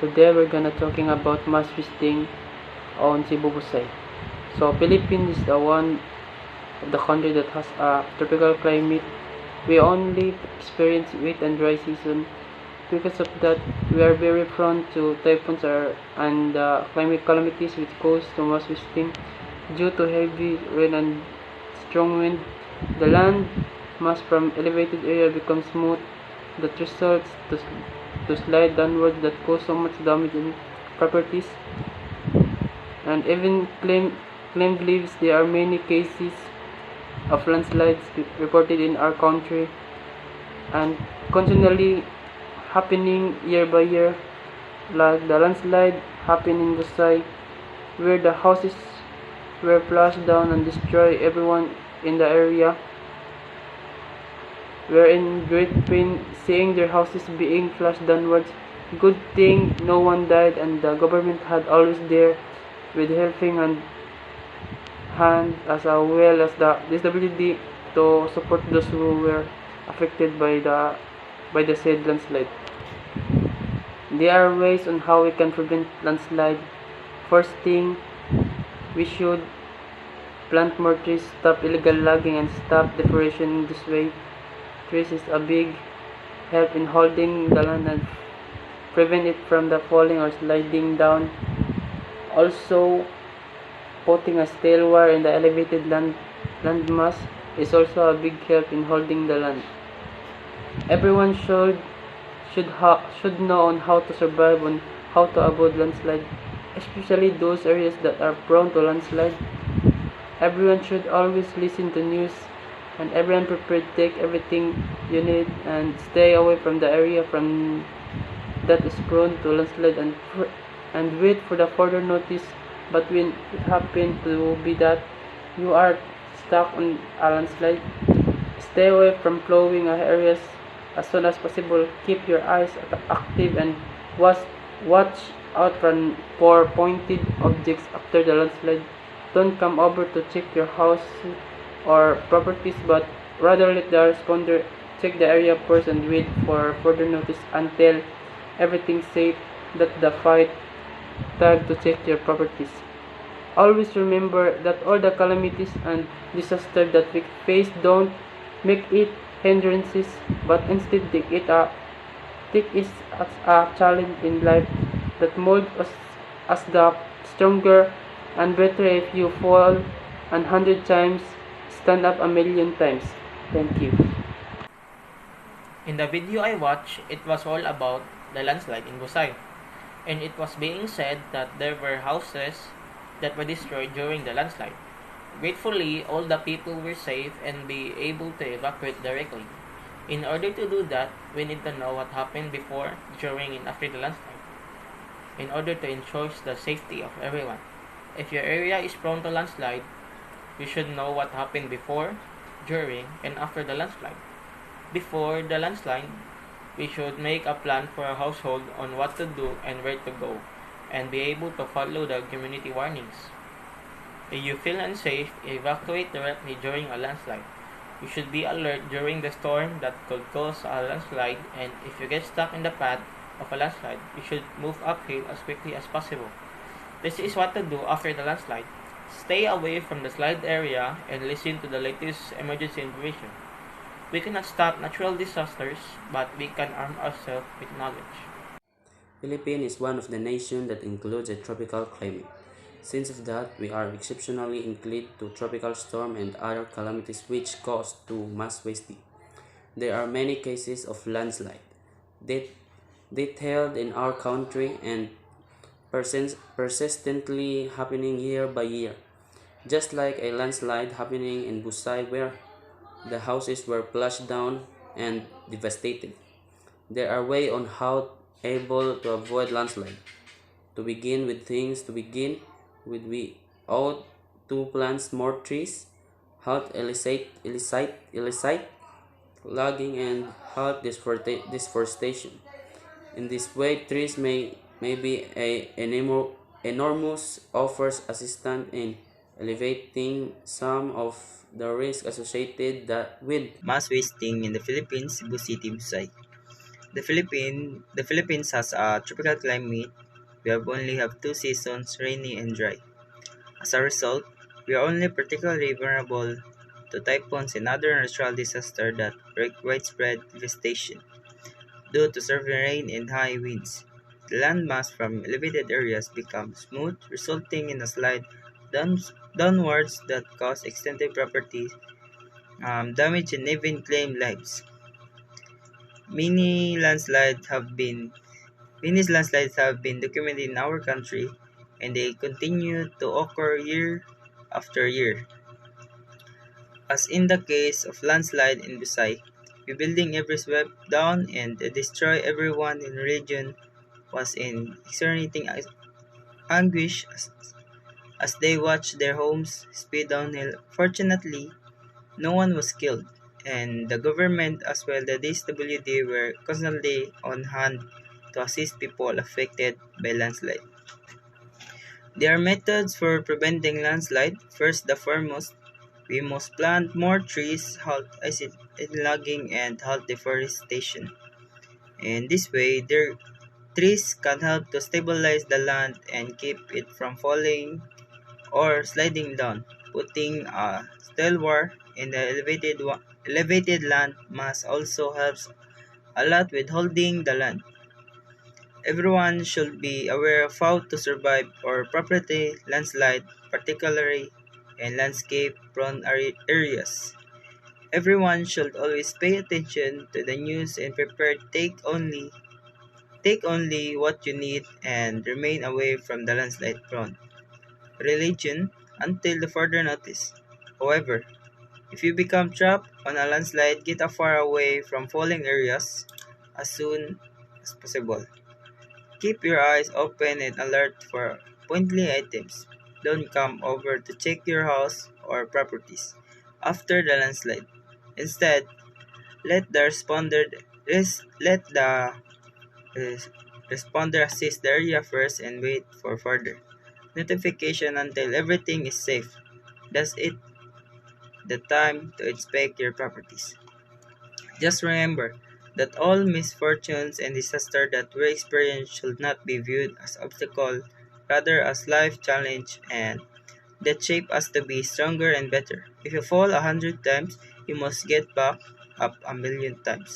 Today we're gonna talking about mass visiting on Cebu Busay. So Philippines is the one of the country that has a tropical climate. We only experience wet and dry season. Because of that, we are very prone to typhoons and climate calamities which cause to mass visiting due to heavy rain and strong wind. The land mass from elevated area becomes smooth. That results to slide downwards that cause so much damage in properties. And even claim believes there are many cases of landslides reported in our country and continually happening year by year, like the landslide happened in Busai, where the houses were flushed down and destroy everyone in the area. Were in great pain seeing their houses being flushed downwards. Good thing no one died and the government had always there with helping hand as well as the disability to support those who were affected by the said landslide. There are ways on how we can prevent landslide. First thing, we should plant more trees, stop illegal logging, and stop deforestation in this way. Trees is a big help in holding the land and prevent it from the falling or sliding down. Also, putting a steel wire in the elevated landmass is also a big help in holding the land. Everyone should know on how to survive and how to avoid landslide, especially those areas that are prone to landslide. Everyone should always listen to news and everyone prepared take everything you need and stay away from the area from that is prone to landslide and wait for the further notice. But when it happens to be that you are stuck on a landslide, stay away from flowing areas as soon as possible. Keep your eyes active and watch, watch out for pointed objects after the landslide. Don't come over to check your house or properties, but rather let the responder check the area first and wait for further notice until everything's safe. That the fight time to check your properties. Always remember that all the calamities and disasters that we face don't make it hindrances, but instead take it as a challenge in life that molds us as the stronger and better. If you fall 100 times, stand up a million times. Thank you. In the video I watched, it was all about the landslide in Busai, and it was being said that there were houses that were destroyed during the landslide. Gratefully, all the people were safe and be able to evacuate directly. In order to do that, we need to know what happened before, during, and after the landslide, in order to ensure the safety of everyone. If your area is prone to landslide, you should know what happened before, during, and after the landslide. Before the landslide, we should make a plan for a household on what to do and where to go, and be able to follow the community warnings. If you feel unsafe, evacuate directly during a landslide. You should be alert during the storm that could cause a landslide, and if you get stuck in the path of a landslide, you should move uphill as quickly as possible. This is what to do after the landslide. Stay away from the slide area and listen to the latest emergency information. We cannot stop natural disasters, but we can arm ourselves with knowledge. Philippines is one of the nations that includes a tropical climate. Since of that, we are exceptionally inclined to tropical storm and other calamities which cause to mass wasting. There are many cases of landslide that detailed in our country and persistently happening year by year. Just like a landslide happening in Busai where the houses were flushed down and devastated. There are ways on how able to avoid landslide. To begin with things to begin with, we ought to plant more trees, halt illicit logging, and halt deforestation. In this way, trees may be a enormous offers assistance in alleviating some of the risk associated with Mass wasting in the Philippines, Cebu City, Busay. The Philippines has a tropical climate. We only have two seasons, rainy and dry. As a result, we are only particularly vulnerable to typhoons and other natural disasters that wreak widespread devastation. Due to severe rain and high winds, the landmass from elevated areas becomes smooth, resulting in a slide downwards that cause extensive property damage and even claim lives. Many landslides have been Many landslides have been documented in our country, and they continue to occur year after year. As in the case of landslide in Busai, rebuilding every swept down and destroy everyone in the region was in exterminating anguish as they watched their homes speed downhill. Fortunately, no one was killed, and the government as well the DSWD were constantly on hand to assist people affected by landslide. There are methods for preventing landslide. First the foremost, we must plant more trees, halt acid logging, and halt deforestation. And this way, their trees can help to stabilize the land and keep it from falling or sliding down. Putting a steel wire in the elevated land mass also helps a lot with holding the land. Everyone should be aware of how to survive or property landslide, particularly in landscape-prone areas. Everyone should always pay attention to the news and prepare take only what you need and remain away from the landslide prone religion until the further notice. However, if you become trapped on a landslide, get far away from falling areas as soon as possible. Keep your eyes open and alert for pointly items. Don't come over to check your house or properties after the landslide. Instead, let the let the res- responder assist the area first and wait for further notification until everything is safe. That's it, the time to inspect your properties. Just remember that all misfortunes and disaster that we experience should not be viewed as obstacle, rather as life challenge and that shape us to be stronger and better. If you fall 100 times, you must get back up 1,000,000 times.